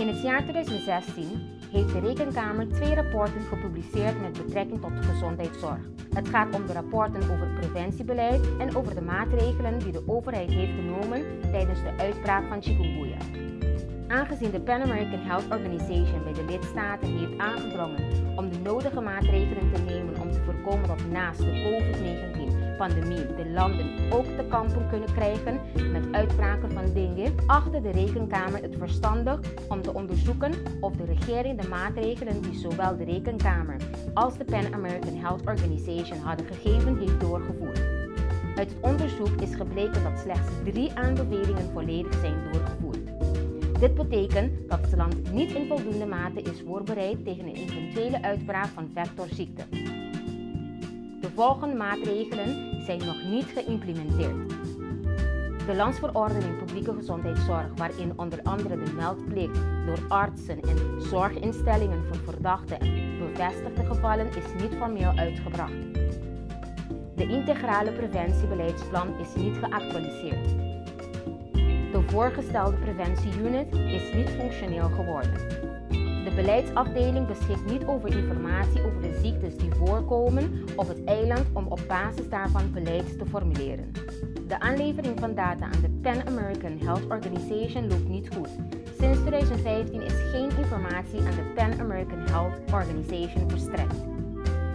In het jaar 2016 heeft de Rekenkamer 2 rapporten gepubliceerd met betrekking tot de gezondheidszorg. Het gaat om de rapporten over preventiebeleid en over de maatregelen die de overheid heeft genomen tijdens de uitbraak van chikungunya. Aangezien de Pan American Health Organization bij de lidstaten heeft aangedrongen om de nodige maatregelen te nemen om te voorkomen dat naast de COVID-19-pandemie de landen ook te kampen kunnen krijgen met uitbraken van dengue, achtte de Rekenkamer het verstandig om te onderzoeken of de regering de maatregelen die zowel de Rekenkamer als de Pan American Health Organization hadden gegeven heeft doorgevoerd. Uit het onderzoek is gebleken dat slechts 3 aanbevelingen volledig zijn doorgevoerd. Dit betekent dat het land niet in voldoende mate is voorbereid tegen een eventuele uitbraak van vectorziekten. De volgende maatregelen zijn nog niet geïmplementeerd. De Landsverordening Publieke Gezondheidszorg, waarin onder andere de meldplicht door artsen en zorginstellingen voor verdachte en bevestigde gevallen is niet formeel uitgebracht. De integrale preventiebeleidsplan is niet geactualiseerd. De voorgestelde preventieunit is niet functioneel geworden. De beleidsafdeling beschikt niet over informatie over de ziektes die voorkomen op het eiland om op basis daarvan beleid te formuleren. De aanlevering van data aan de Pan American Health Organization loopt niet goed. Sinds 2015 is geen informatie aan de Pan American Health Organization verstrekt.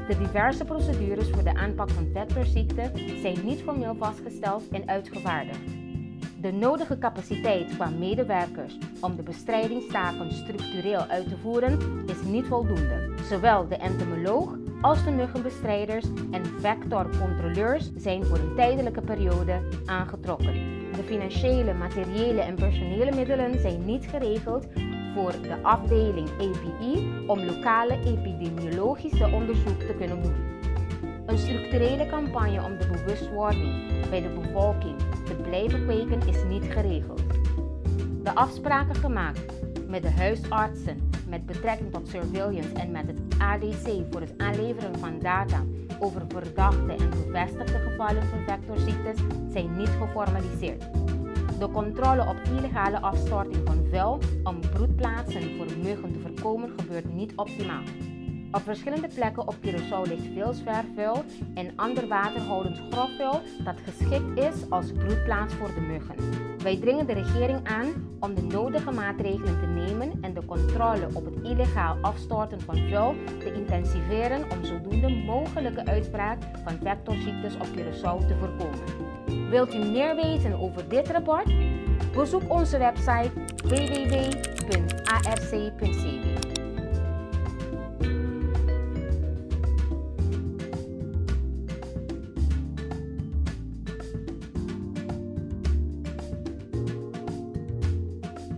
De diverse procedures voor de aanpak van vectorziekten zijn niet formeel vastgesteld en uitgevaardigd. De nodige capaciteit qua medewerkers om de bestrijdingstaken structureel uit te voeren is niet voldoende. Zowel de entomoloog als de muggenbestrijders en vectorcontroleurs zijn voor een tijdelijke periode aangetrokken. De financiële, materiële en personele middelen zijn niet geregeld voor de afdeling EPI om lokale epidemiologische onderzoek te kunnen doen. Een structurele campagne om de bewustwording bij de bevolking te blijven kweken is niet geregeld. De afspraken gemaakt met de huisartsen met betrekking tot surveillance en met het ADC voor het aanleveren van data over verdachte en bevestigde gevallen van vectorziektes zijn niet geformaliseerd. De controle op illegale afstorting van vuil om broedplaatsen voor muggen te voorkomen gebeurt niet optimaal. Op verschillende plekken op Curaçao ligt veel zwerfvuil en ander waterhoudend grofvuil dat geschikt is als broedplaats voor de muggen. Wij dringen de regering aan om de nodige maatregelen te nemen en de controle op het illegaal afstorten van vuil te intensiveren om zodoende mogelijke uitbraak van vectorziektes op Curaçao te voorkomen. Wilt u meer weten over dit rapport? Bezoek onze website www.arc.cw.